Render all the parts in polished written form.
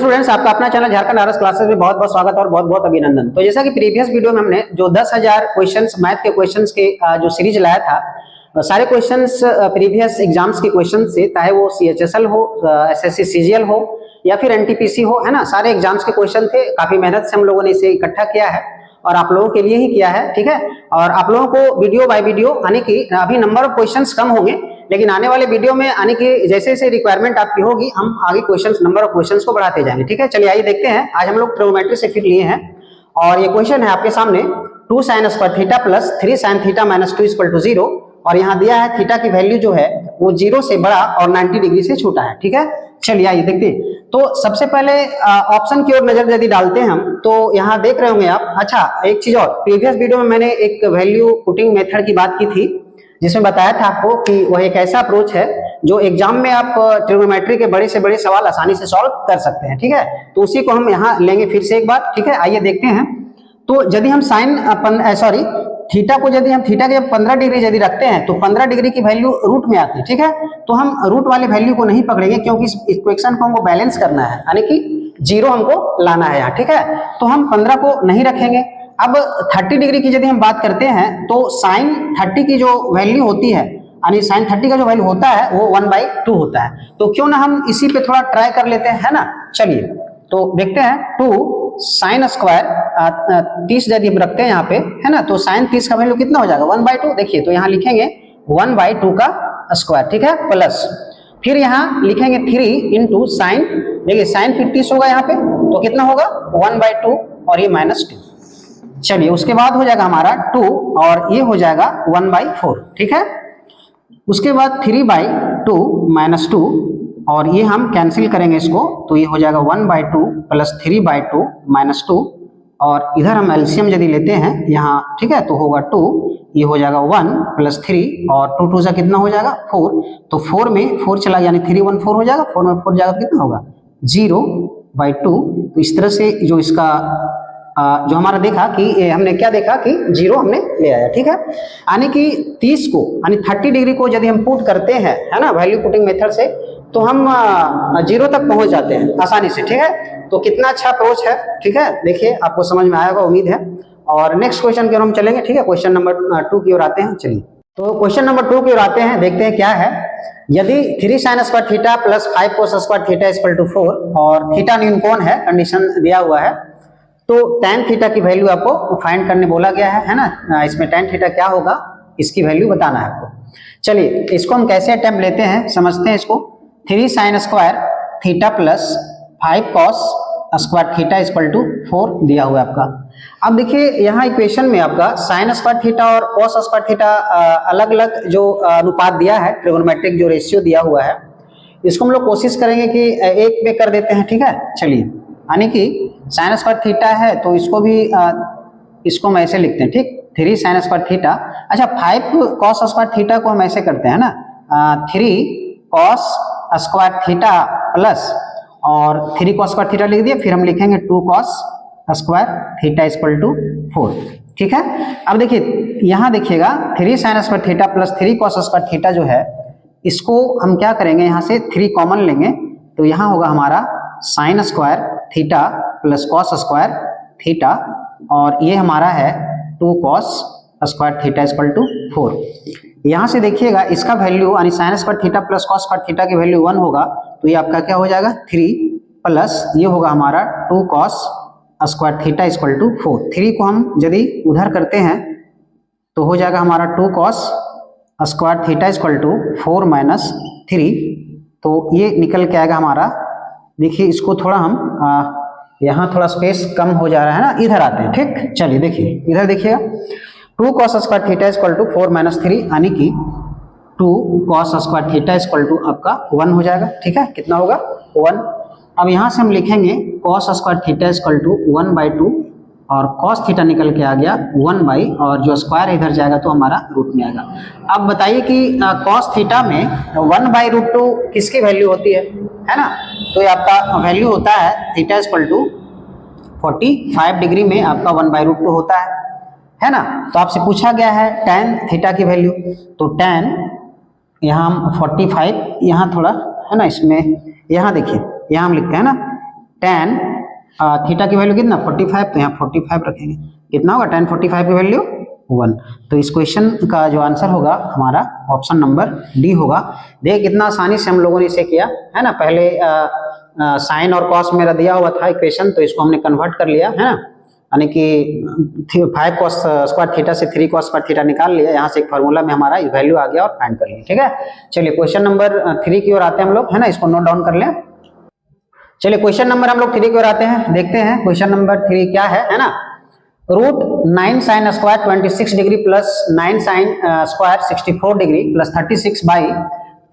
Students, आपका अपना channel Jharkhand RS classes में बहुत बहुत स्वागत और बहुत बहुत अभिनंदन। तो जैसा कि प्रीवियस वीडियो में हमने जो 10,000 क्वेश्चंस मैथ के क्वेश्चंस के जो सीरीज लाया था, सारे क्वेश्चंस प्रीवियस एग्जाम्स के क्वेश्चन से, चाहे वो सीएचएसएल हो, एसएससी सीजीएल हो या फिर एनटीपीसी हो, है ना, सारे एग्जाम्स के क्वेश्चन थे। काफी मेहनत से हम लोगों ने इसे इकट्ठा किया है और आप लोगों के लिए ही किया है, ठीक है। और आप लोगों को वीडियो बाय वीडियो आने की, अभी नंबर ऑफ क्वेश्चंस कम होंगे, लेकिन आने वाले वीडियो में आने की जैसे जैसे रिक्वायरमेंट आपकी होगी, हम आगे क्वेश्चंस, नंबर ऑफ क्वेश्चंस को बढ़ाते जाएंगे, ठीक है। चलिए आइए देखते हैं। आज हम लोग ट्रिग्नोमेट्री से फिर लिए हैं और ये क्वेश्चन है आपके सामने 2 sin square theta plus 3 sin theta minus 2 equal to 0। और यहाँ दिया है थीटा की वैल्यू जो है वो 0 से बड़ा और 90 डिग्री से छोटा है, ठीक है। चलिए आइए देखते हैं। तो सबसे पहले ऑप्शन की ओर नजर यदि डालते हैं हम, तो यहाँ देख रहे होंगे आप। अच्छा, एक चीज और, प्रीवियस वीडियो में मैंने एक वैल्यू पुटिंग मेथड की बात की थी, जिसमें बताया था आपको कि वह एक ऐसा अप्रोच है जो एग्जाम में आप ट्रिग्नोमेट्री के बड़े से बड़े सवाल आसानी से सॉल्व कर सकते हैं, ठीक है। तो उसी को हम यहाँ लेंगे फिर से एक बार, ठीक है। आइए देखते हैं। तो यदि हम थीटा को यदि हम थीटा के 15 डिग्री यदि रखते हैं तो 15 डिग्री की वैल्यू रूट में आती है, ठीक है। तो हम रूट वाले वैल्यू को नहीं पकड़ेंगे, क्योंकि इस इक्वेशन को हमको बैलेंस करना है, यानी कि 0 हमको लाना है यहाँ, ठीक है। तो हम 15 को नहीं रखेंगे। अब 30 डिग्री की यदि हम बात करते हैं तो साइन 30 की जो वैल्यू होती है, यानी साइन 30 का जो वैल्यू होता है वो 1/2 होता है। तो क्यों ना हम इसी पे थोड़ा ट्राई कर लेते हैं, है ना। चलिए तो देखते हैं। 2 साइन स्क्वायर 30 यदि हम रखते हैं यहाँ पे, है ना, तो साइन 30 का वैल्यू कितना हो जाएगा 1/2। देखिए तो यहाँ लिखेंगे 1/2 का स्क्वायर, ठीक है, प्लस फिर यहाँ लिखेंगे 3 इंटू साइन, देखिए साइन फिर 30 होगा यहाँ पे, तो कितना होगा 1/2 और ये -2। चलिए उसके बाद हो जाएगा हमारा 2 और ये हो जाएगा 1/4, ठीक है। उसके बाद 3/2 -2 और ये हम कैंसिल करेंगे इसको, तो ये हो जाएगा 1/2 प्लस 3/2 -2। और इधर हम एलसीएम यदि लेते हैं यहाँ, ठीक है, तो होगा 2, ये हो जाएगा 1 प्लस 3 और 2 2 कितना हो जाएगा 4। तो 4 में 4 चला, यानी 3 1 4 हो जाएगा, 4 में 4 जाएगा तो कितना होगा 0/2। तो इस तरह से जो इसका जो हमारा देखा कि हमने क्या देखा कि 0 हमने ले आया, ठीक है। यानी कि 30 को, यानी 30 डिग्री को यदि हम पुट करते हैं, है ना, वैल्यू पुटिंग मेथड से, तो हम 0 तक पहुंच जाते हैं आसानी से, ठीक है। तो कितना अच्छा अप्रोच है, ठीक है। देखिए आपको समझ में आएगा, उम्मीद है। और नेक्स्ट क्वेश्चन की ओर हम चलेंगे, ठीक है। क्वेश्चन नंबर 2 की ओर आते हैं। चलिए तो क्वेश्चन नंबर 2 की ओर आते हैं, देखते हैं क्या है। यदि 3 sin square theta plus 5 cos square theta equal to 4 और थीटा न्यून कोण है, कंडीशन दिया हुआ है, तो tan थीटा की वैल्यू आपको फाइंड करने बोला गया है ना। इसमें tan थीटा क्या होगा, इसकी वैल्यू बताना है आपको। चलिए इसको हम कैसे अटेम्प्ट लेते हैं, समझते हैं इसको। 3 sin square theta plus 5 cos square theta equal to 4 दिया हुआ है आपका। अब देखिए यहाँ इक्वेशन में आपका साइन स्क्वायर थीटा और cos स्क्वायर थीटा अलग अलग जो अनुपात दिया है, ट्रिग्नोमेट्रिक जो रेशियो दिया हुआ है, इसको हम लोग कोशिश करेंगे कि एक में कर देते हैं, ठीक है। चलिए, यानी कि साइन स्क्वायर थीटा है तो इसको भी इसको हम ऐसे लिखते हैं, ठीक, 3 sin स्क्वायर थीटा। अच्छा, 5 cos स्क्वायर थीटा को हम ऐसे करते हैं ना, 3 cos स्क्वायर थीटा प्लस और 3 cos स्क्वायर थीटा लिख दिया, फिर हम लिखेंगे 2 cos square theta equal to 4, ठीक है। अब देखिए यहाँ देखिएगा 3 sin square theta plus 3 cos square theta जो है, इसको हम क्या करेंगे, यहाँ से 3 कॉमन लेंगे, तो यहाँ होगा हमारा sine square theta plus cos square theta और ये हमारा है 2 cos square theta equal to 4। यहाँ से देखिएगा इसका वैल्यू, यानी sine square theta plus cos square theta की वैल्यू 1 होगा, तो ये आपका क्या हो जाएगा 3 प्लस ये होगा हमारा 2 cos square theta equal to 4। 3 को हम यदि उधर करते हैं तो हो जाएगा हमारा 2 cos square theta equal to 4 minus 3, तो ये निकल के आएगा हमारा। देखिए इसको थोड़ा हम यहाँ थोड़ा स्पेस कम हो जा रहा है ना, इधर आते हैं, ठीक। चलिए देखिए इधर देखिएगा 2 cos square theta equal to 4 minus 3, यानी कि 2 cos square theta equal to आपका 1 हो जाएगा, ठीक है। कितना होगा 1। अब यहाँ से हम लिखेंगे cos square theta equal to 1/2 और cos थीटा निकल के आ गया 1/, और जो स्क्वायर इधर जाएगा तो हमारा रूट में आएगा। अब बताइए कि cos थीटा में 1/√2 किसकी वैल्यू होती है ना। तो ये आपका वैल्यू होता है थीटा इक्वल टू 45 डिग्री में आपका 1/√2 होता है ना। तो आपसे पूछा गया है tan थीटा की वैल्यू, तो tan यहाँ हम 45, यहाँ थोड़ा है ना, इसमें यहाँ देखिए यहाँ हम लिखते हैं ना tan थीटा की वैल्यू कितना 45, तो यहाँ 45 रखेंगे, कितना होगा tan 45 की वैल्यू 1। तो इस क्वेश्चन का जो आंसर होगा हमारा ऑप्शन नंबर डी होगा। देखिए कितना आसानी से हम लोगों ने इसे किया है ना। पहले साइन और कॉस मेरा दिया हुआ था इक्वेशन, तो इसको हमने कन्वर्ट कर लिया है ना, यानी कि 5 cos स्क्वायर थीटा से 3 cos स्क्वायर थीटा निकाल लिया, यहाँ से एक फार्मूला में हमारा वैल्यू आ गया और फाइंड कर लिया। ठीक है, चलिए क्वेश्चन नंबर 3 की ओर आते हैं हम लोग, है ना, इसको नोट डाउन कर लें। चलिए क्वेश्चन नंबर हम लोग 3 की ओर आते हैं, देखते हैं क्वेश्चन नंबर 3 क्या है ना। Root 9 sin square 26 degree plus 9 sin square 64 degree plus 36 by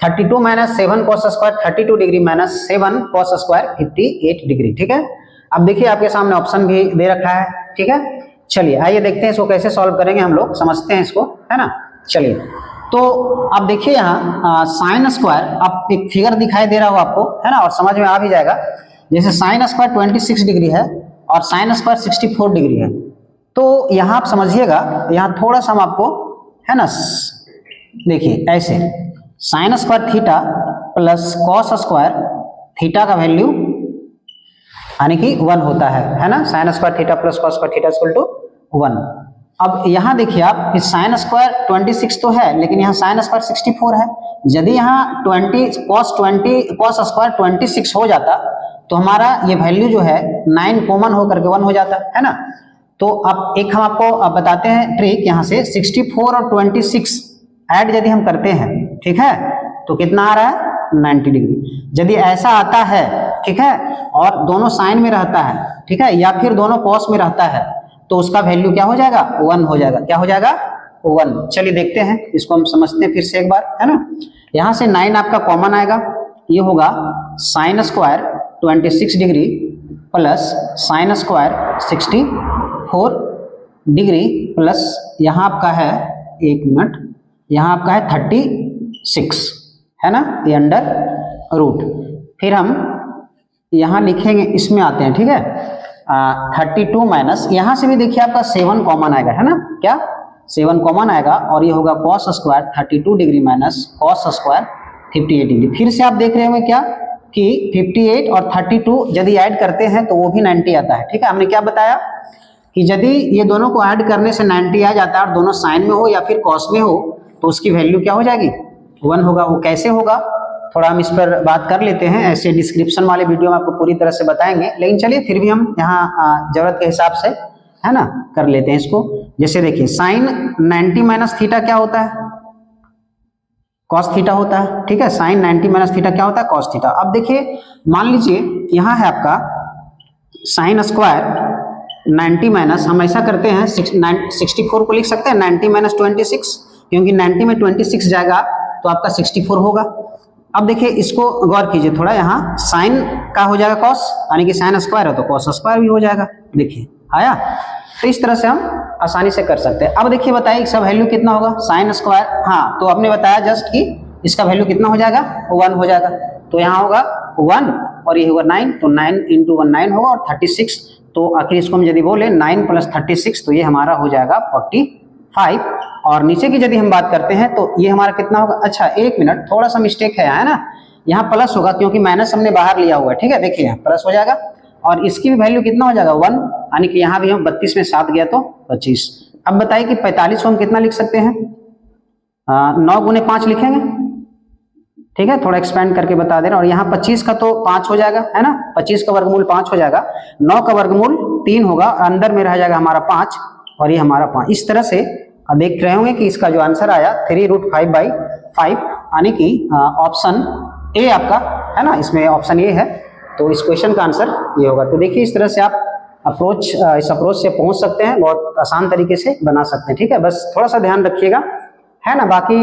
32 minus 7 cos square 32 degree minus 7 cos square 58 degree. ठीक है, अब देखिए आपके सामने ऑप्शन भी दे रखा है। ठीक है, चलिए आइए देखते हैं इसको कैसे सॉल्व करेंगे, हम लोग समझते हैं इसको, है ना। चलिए तो आप देखिए यहाँ साइन स्क्वायर, आप एक फिगर दिखाई दे रहा हो आपको, है ना, और समझ में आ भी जाएगा। जैसे साइन स्क्वायर 26 डिग्री है और साइन स्क्वायर 64 डिग्री है, तो यहाँ आप समझिएगा, यहाँ थोड़ा सा हम आपको, है ना, देखिए ऐसे sine square theta plus cos square theta का वैल्यू यानी कि 1 होता है ना। Sine square theta plus cos square theta equal to 1। अब यहाँ देखिए आप कि साइन स्क्वायर 26 तो है, लेकिन यहाँ साइन स्क्वायर 64 है। यदि यहाँ 20 cos स्क्वायर 26 हो जाता तो हमारा ये वैल्यू जो है 9 कॉमन होकर के 1 हो जाता है ना। तो अब एक हम आपको बताते हैं ट्रिक, यहाँ से 64 और 26 ऐड यदि हम करते हैं, ठीक है, तो कितना आ रहा है 90 डिग्री। यदि ऐसा आता है, ठीक है, और दोनों साइन में रहता है, ठीक है, या फिर दोनों कॉस में रहता है, तो उसका वैल्यू क्या हो जाएगा 1 हो जाएगा। क्या हो जाएगा 1। चलिए देखते हैं इसको, हम समझते हैं फिर से एक बार, है ना। यहाँ से 9 आपका कॉमन आएगा, ये होगा sine square 26 degree plus sine square 64 degree plus यहाँ आपका है, एक मिनट, यहाँ आपका है 36, है ना, ये अंडर रूट। फिर हम यहाँ लिखेंगे, इसमें आते हैं, ठीक है, 32 माइनस, यहाँ से भी देखिए आपका 7 कॉमन आएगा, है ना, क्या 7 कॉमन आएगा, और ये होगा cos square 32 degree minus cos square 58 degree. फिर से आप देख रहे होंगे क्या कि 58 और 32 यदि ऐड करते हैं तो वो भी 90 आता है। ठीक है, हमने क्या बताया कि यदि ये दोनों को ऐड करने से 90 आ जाता है और दोनों साइन में हो या फिर कॉस में हो, तो उसकी वैल्यू क्या हो जाएगी 1 होगा। वो कैसे होगा थोड़ा हम इस पर बात कर लेते हैं, ऐसे डिस्क्रिप्शन वाले वीडियो में आपको पूरी तरह से बताएंगे, लेकिन चलिए फिर भी हम यहाँ जरूरत के हिसाब से, है ना, कर लेते हैं इसको। जैसे देखिए साइन 90 माइनस थीटा क्या होता है, कॉस थीटा होता है। ठीक है, साइन 90 माइनस थीटा क्या होता है, कॉस थीटा। अब देखिए मान लीजिए यहाँ है आपका साइन स्क्वायर 90 माइनस, हम ऐसा करते हैं 64 को लिख सकते हैं 90 माइनस 26, क्योंकि 90 में 26 जाएगा तो आपका 64 होगा। अब देखिए इसको गौर कीजिए थोड़ा, यहाँ साइन का हो जाएगा कॉस, यानी कि साइन स्क्वायर है तो कॉस स्क्वायर भी हो जाएगा। देखिए आया, तो इस तरह से हम आसानी से कर सकते हैं। अब देखिए बताइए इसका वैल्यू कितना होगा, साइन स्क्वायर, हाँ तो आपने बताया जस्ट कि इसका वैल्यू कितना हो जाएगा 1 हो जाएगा। तो यहाँ होगा 1 और ये होगा 9, तो 9 × 1 9 होगा, और 36, तो आखिर इसको हम यदि बोले 9 + 36 तो ये हमारा हो जाएगा 45। और नीचे की यदि हम बात करते हैं तो ये हमारा कितना होगा, अच्छा एक मिनट, थोड़ा सा मिस्टेक है ना, यहाँ प्लस होगा क्योंकि माइनस हमने बाहर लिया हुआ है। ठीक है, देखिए यहाँ प्लस हो जाएगा, और इसकी भी वैल्यू कितना हो जाएगा 1, यानी कि यहाँ भी हम 32 में 7 गया तो 25। अब बताइए कि 45 को हम कितना लिख सकते हैं, 9 × 5 लिखेंगे। ठीक है, थोड़ा एक्सपेंड करके बता दे रहा हूं। और यहाँ 25 का तो 5 हो जाएगा, है ना, 25 का वर्गमूल 5 हो जाएगा, 9 का वर्गमूल 3 होगा, अंदर में रह जाएगा हमारा 5 और ये हमारा 5। इस तरह से देख रहे होंगे कि इसका जो आंसर आया 3√5/5, यानी कि ऑप्शन ए आपका, है ना, इसमें ऑप्शन ए है, तो इस क्वेश्चन का आंसर ये होगा। तो देखिए इस तरह से आप इस अप्रोच से पहुंच सकते हैं, बहुत आसान तरीके से बना सकते हैं। ठीक है, बस थोड़ा सा ध्यान रखिएगा, है ना, बाकी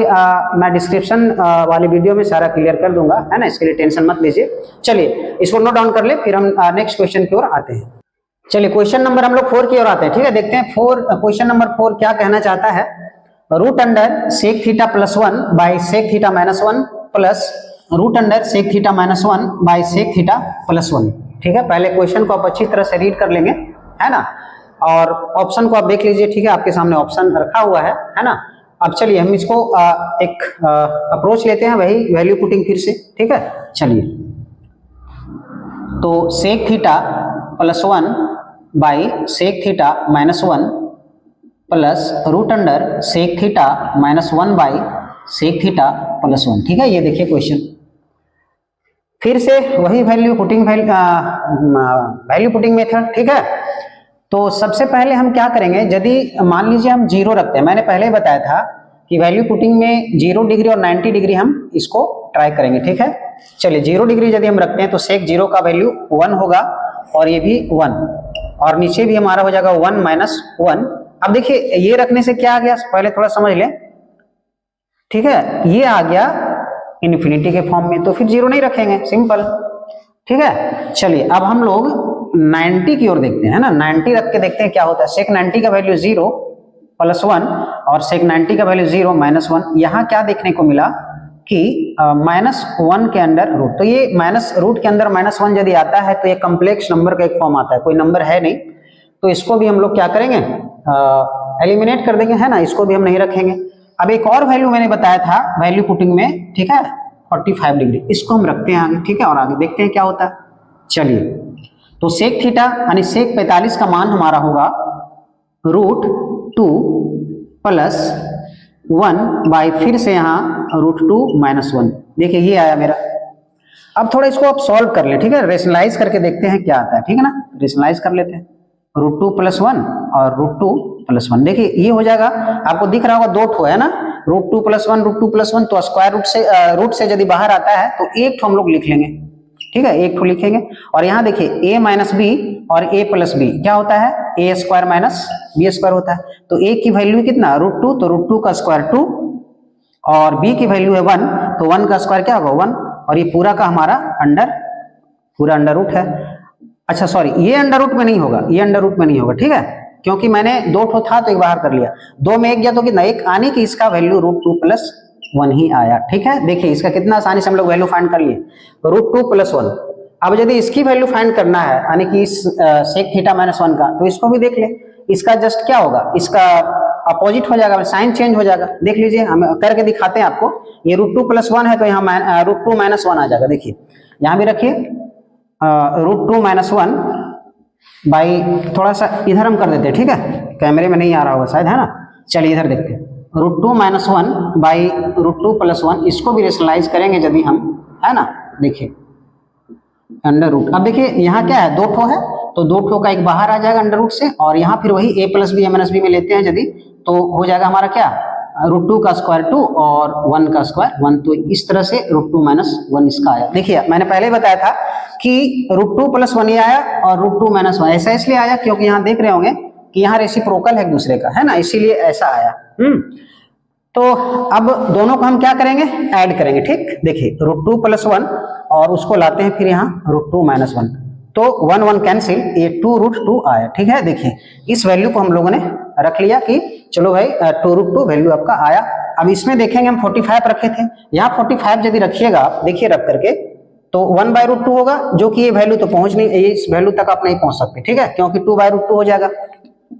मैं डिस्क्रिप्शन वाले वीडियो में सारा क्लियर कर दूंगा, है ना, इसके लिए टेंशन मत लीजिए। चलिए इसको नोट डाउन कर ले, फिर हम नेक्स्ट क्वेश्चन की ओर आते हैं। चलिए क्वेश्चन नंबर हम लोग 4 की ओर आते हैं। ठीक है, देखते हैं क्वेश्चन नंबर 4 क्या कहना चाहता है। Root under sec theta +1 by sec theta -1 plus root under sec theta -1 by sec theta +1। ठीक है, पहले क्वेश्चन को आप अच्छी तरह से रीड कर लेंगे, है ना, और ऑप्शन को आप देख लीजिए। ठीक है, आपके सामने ऑप्शन रखा हुआ है ना। अब चलिए हम इसको एक अप्रोच लेते हैं, वही वैल्यू पुटिंग फिर से। ठीक है, चलिए तो sec theta plus 1 by sec theta minus 1 plus root under sec theta minus 1 by sec theta plus 1। ठीक है, ये देखिए क्वेश्चन। फिर से वही वैल्यू पुटिंग मेथड। ठीक है, तो सबसे पहले हम क्या करेंगे, यदि मान लीजिए हम 0 रखते हैं, मैंने पहले ही बताया था कि वैल्यू पुटिंग में 0 डिग्री और 90 डिग्री हम इसको ट्राई करेंगे। ठीक है, चलिए 0 डिग्री यदि हम रखते हैं तो सेक 0 का वैल्यू 1 होगा और ये भी 1, और नीचे भी हमारा हो जाएगा 1 माइनस 1। अब देखिए ये रखने से क्या आ गया, पहले थोड़ा समझ लें। ठीक है, ये आ गया इन्फिनिटी के फॉर्म में, तो फिर 0 नहीं रखेंगे, सिंपल। ठीक है, चलिए अब हम लोग 90 की ओर देखते हैं ना, 90 रख के देखते हैं क्या होता है। सेक 90 का वैल्यू 0 प्लस 1 और सेक 90 का वैल्यू 0 माइनस 1। यहाँ क्या देखने को मिला कि माइनस 1 के अंडर रूट, तो ये माइनस रूट के अंदर माइनस 1 यदि आता है तो ये कम्प्लेक्स नंबर का एक फॉर्म आता है, कोई नंबर है नहीं, तो इसको भी हम लोग क्या करेंगे, एलिमिनेट कर देंगे, है ना, इसको भी हम नहीं रखेंगे। अब एक और वैल्यू मैंने बताया था वैल्यू पुटिंग में, ठीक है, 45 डिग्री, इसको हम रखते हैं आगे। ठीक है, और आगे देखते हैं क्या होता है। चलिए, तो सेक थीटा यानी सेक 45 का मान हमारा होगा √2 प्लस 1 बाई फिर से यहाँ √2 माइनस 1। देखिए ये आया मेरा। अब थोड़ा इसको आप सॉल्व कर ले, ठीक है, रेशनलाइज करके देखते हैं क्या आता है। ठीक है ना, रेशनलाइज कर लेते हैं, √2 प्लस 1 और √2 प्लस 1। देखिए ये हो जाएगा, आपको दिख रहा होगा 2 ठो है ना, √2 प्लस 1 √2 प्लस 1, तो स्क्वायर रूट से यदि बाहर आता है तो एक ठो हम लोग लिख लेंगे। ठीक है, एक ठो लिखेंगे, और यहाँ देखिए a माइनस बी और a प्लस बी क्या होता है, a square minus B square होता है। तो a की वैल्यू कितना, √2, तो √2 का स्क्वायर 2, और b की वैल्यू है 1, तो 1 का स्क्वायर क्या होगा 1, और ये पूरा का हमारा पूरा अंडर रूट है। अच्छा सॉरी, ये अंडर रूट में नहीं होगा, ये अंडर रूट में नहीं होगा। ठीक है, क्योंकि मैंने 2 ठो था तो एक बाहर कर लिया, 2 में 1 गया तो कितना, 1 आने की इसका वैल्यू √2 प्लस 1 ही आया। ठीक है, देखिए इसका कितना आसानी से हम लोग वैल्यू फाइंड कर लिए, √2 प्लस 1। अब यदि इसकी वैल्यू फाइंड करना है यानी कि इस सेक थीटा माइनस 1 का, तो इसको भी देख ले, इसका जस्ट क्या होगा, इसका अपोजिट हो जाएगा, साइन चेंज हो जाएगा। देख लीजिए, हम करके दिखाते हैं आपको। ये √2 प्लस 1 है तो यहाँ √2 माइनस 1 आ जाएगा। देखिए यहाँ भी रखिए, √2 माइनस 1 बाई, थोड़ा सा इधर हम कर देते हैं, ठीक है, कैमरे में नहीं आ रहा होगा शायद, है ना। चलिए इधर देखते हैं, √2 माइनस 1 बाई √2 प्लस 1, इसको भी रेशनलाइज करेंगे यदि हम, है ना। देखिए अंडर रूट, अब देखिए यहाँ क्या है, 2 ठो है, तो 2 ठो का एक बाहर आ जाएगा अंडर रूट से, और यहाँ फिर वही a plus B minus B में लेते हैं यदि, तो हो जाएगा हमारा क्या, √2 का स्क्वायर 2 और 1 का स्क्वायर 1। तो इस तरह से √2 माइनस 1 इसका आया। देखिए मैंने पहले ही बताया था कि √2 प्लस 1 ये आया और √2 माइनस 1 ऐसा इसलिए आया क्योंकि यहाँ देख रहे होंगे कि यहाँ रेसिप्रोकल है एक दूसरे का, है ना, इसीलिए ऐसा आया। तो अब दोनों को हम क्या करेंगे, ऐड करेंगे। ठीक, देखिए √2 प्लस 1 और उसको लाते हैं फिर यहाँ √2 माइनस 1, तो 1 1 कैंसिल, ये 2√2 आया। ठीक है, देखिए इस वैल्यू को हम लोगों ने रख लिया कि चलो भाई 2√2 वैल्यू आपका आया। अब इसमें देखेंगे हम 45 रखे थे, यहाँ 45 यदि रखिएगा, देखिए रख करके, तो 1/√2 होगा, जो कि ये वैल्यू तो पहुंच नहीं, इस वैल्यू तक आप नहीं पहुंच सकते। ठीक है, क्योंकि 2/√2 हो जाएगा,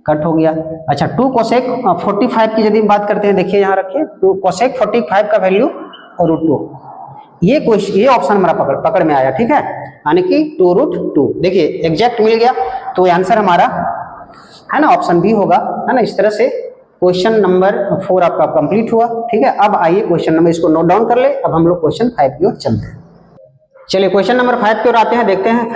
कट हो गया। अच्छा 2 कोसेक 45 की यदि बात करते हैं, देखिए यहाँ रखिए, 2 कोसेक 45 का वैल्यू √2, ये क्वेश्चन, ये ऑप्शन हमारा पकड़ में आया। ठीक है, यानी कि 2√2, देखिए एग्जैक्ट मिल गया, तो आंसर हमारा है ना ऑप्शन बी होगा, है ना। इस तरह से क्वेश्चन नंबर 4 आपका कंप्लीट हुआ। ठीक है, अब आइए क्वेश्चन नंबर, इसको नोट डाउन कर ले। अब हम लोग क्वेश्चन 5 की ओर चलते हैं। चलिए क्वेश्चन नंबर 5 की ओर आते हैं, देखते हैं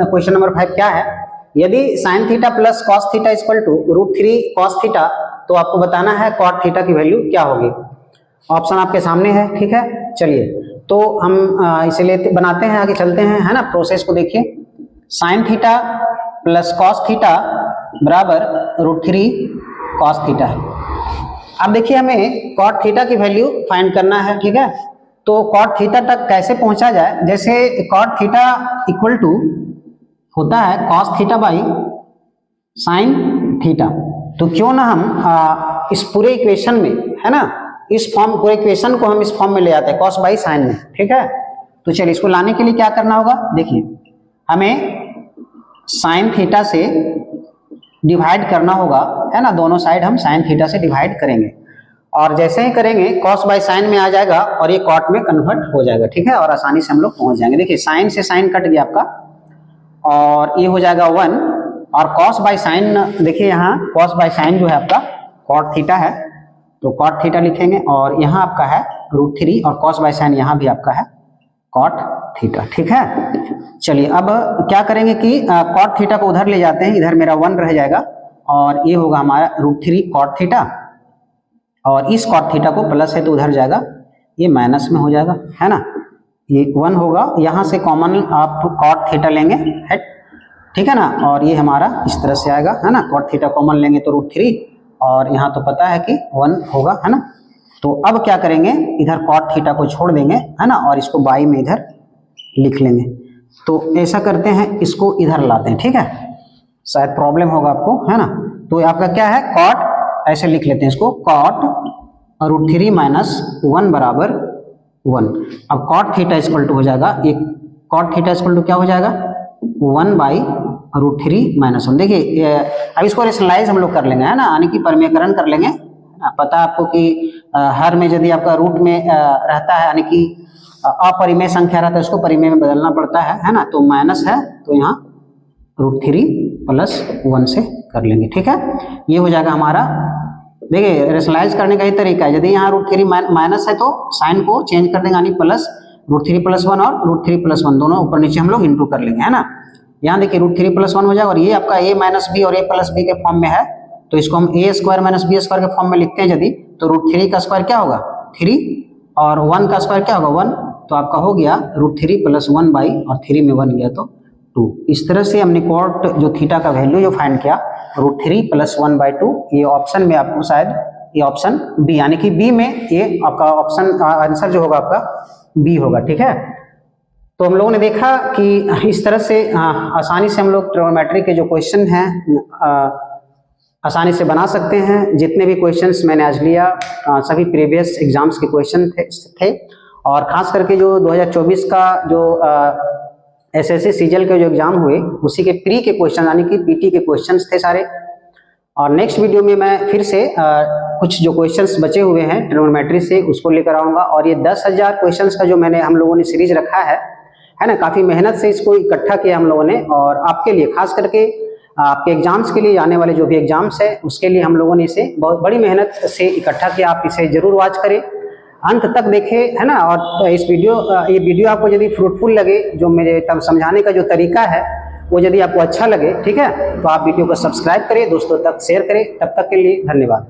क्वेश्चन नंबर 5 क्या है। यदि sine theta plus cos theta equal to √3 cos theta, तो आपको बताना है कॉट थीटा की वैल्यू क्या होगी। ऑप्शन आपके सामने है। ठीक है, चलिए तो हम इसे लेते बनाते हैं, आगे चलते हैं, है ना। प्रोसेस को देखिए, sign theta plus cos theta बराबर √3 कॉस थीटा है। अब देखिए हमें कॉट थीटा की वैल्यू फाइंड करना है। ठीक है, तो कॉट थीटा तक कैसे पहुंचा जाए, जैसे कॉट थीटा इक्वल टू होता है cos theta by sine theta, तो क्यों ना हम इस पूरे इक्वेशन में, है ना, इस फॉर्म पूरे इक्वेशन को हम इस फॉर्म में ले आते हैं कॉस बाई साइन में। ठीक है, तो चलिए इसको लाने के लिए क्या करना होगा, देखिए हमें साइन थीटा से डिवाइड करना होगा, है ना, दोनों साइड हम साइन थीटा से डिवाइड करेंगे, और जैसे ही करेंगे कॉस बाई साइन में आ जाएगा और ये कॉट में कन्वर्ट हो जाएगा। ठीक है, और आसानी से हम लोग पहुंच जाएंगे। देखिए साइन से साइन कट गया आपका, और ये हो जाएगा 1, और कॉस बाय साइन, देखिए यहाँ कॉस बाय साइन जो है आपका कॉट थीटा है, तो कॉट थीटा लिखेंगे, और यहाँ आपका है √3, और कॉस बाय साइन यहाँ भी आपका है कॉट थीटा। ठीक है, चलिए अब क्या करेंगे कि कॉट थीटा को उधर ले जाते हैं, इधर मेरा 1 रह जाएगा, और ये होगा हमारा √3 कॉट थीटा, और इस कॉट थीटा को प्लस है तो उधर जाएगा, ये माइनस में हो जाएगा, है ना, ये 1 होगा, यहाँ से कॉमन आप कॉट थीटा लेंगे, है ठीक है ना, और ये हमारा इस तरह से आएगा, है ना, कॉट थीटा कॉमन लेंगे तो √3, और यहाँ तो पता है कि 1 होगा, है ना। तो अब क्या करेंगे, इधर कॉट थीटा को छोड़ देंगे, है ना, और इसको बाई में इधर लिख लेंगे। तो ऐसा करते हैं, इसको इधर लाते हैं, ठीक है, शायद प्रॉब्लम होगा आपको, है ना। तो आपका क्या है, कॉट, ऐसे लिख लेते हैं इसको, कॉट √3 माइनस 1 बराबर 1। अब कॉट थीटा इक्वल टू हो जाएगा, एक कॉट थीटा इक्वल टू क्या हो जाएगा, 1 बाई √3 माइनस 1। देखिए अब इसको रेशनलाइज हम लोग कर लेंगे, है ना, यानी कि परिमेयकरण कर लेंगे। पता है आपको कि हर में यदि आपका रूट में रहता है, यानी कि अपरिमेय संख्या रहता है, उसको परिमेय में बदलना पड़ता है ना, तो माइनस है तो यहाँ √3 प्लस 1 से कर लेंगे। ठीक है, ये हो जाएगा हमारा। देखिए रेशनलाइज करने का ही तरीका है, यदि यहाँ √3 माइनस है तो साइन को चेंज कर देंगे, यानी प्लस √3 प्लस 1 और √3 प्लस 1 दोनों ऊपर नीचे हम लोग इंटू कर लेंगे, है ना। यहाँ देखिए √3 प्लस 1 हो जाएगा, और ये आपका a माइनस बी और a प्लस बी के फॉर्म में है, तो इसको हम a square minus B square के फॉर्म में लिखते हैं यदि, तो √3 का स्क्वायर क्या होगा 3, और 1 का स्क्वायर क्या होगा 1, तो आपका हो गया √3 प्लस 1 बाई, और 3 में 1 गया तो 2। इस तरह से हमने कॉट जो थीटा का वैल्यू जो फाइंड किया √3 प्लस 1 बाई 2। ये ऑप्शन में आपको शायद ये ऑप्शन बी, यानी कि बी में ये आपका ऑप्शन आंसर जो होगा आपका बी होगा। ठीक है, तो हम लोगों ने देखा कि इस तरह से आसानी से हम लोग ट्रिग्नोमेट्री के जो क्वेश्चन हैं आसानी से बना सकते हैं। जितने भी क्वेश्चंस मैंने आज लिया सभी प्रीवियस एग्जाम्स के क्वेश्चन थे, और खास करके जो 2024 का जो एसएससी सीजीएल के जो एग्जाम हुए उसी के प्री के क्वेश्चन, यानी कि पीटी के क्वेश्चंस थे सारे। और नेक्स्ट वीडियो में मैं फिर से कुछ जो क्वेश्चंस बचे हुए हैं ट्रिग्नोमेट्री से उसको लेकर आऊँगा। और ये 10,000 क्वेश्चंस का जो मैंने हम लोगों ने सीरीज रखा है ना, काफ़ी मेहनत से इसको इकट्ठा किया हम लोगों ने, और आपके लिए खास करके आपके एग्जाम्स के लिए, आने वाले जो भी एग्जाम्स है उसके लिए हम लोगों ने इसे बहुत बड़ी मेहनत से इकट्ठा किया। आप इसे जरूर वॉच करें, अंत तक देखें, है ना। और तो ये वीडियो आपको यदि फ्रूटफुल लगे, जो मेरे तब समझाने का जो तरीका है वो यदि आपको अच्छा लगे, ठीक है, तो आप वीडियो को सब्सक्राइब करें, दोस्तों तक शेयर करें। तब तक के लिए धन्यवाद।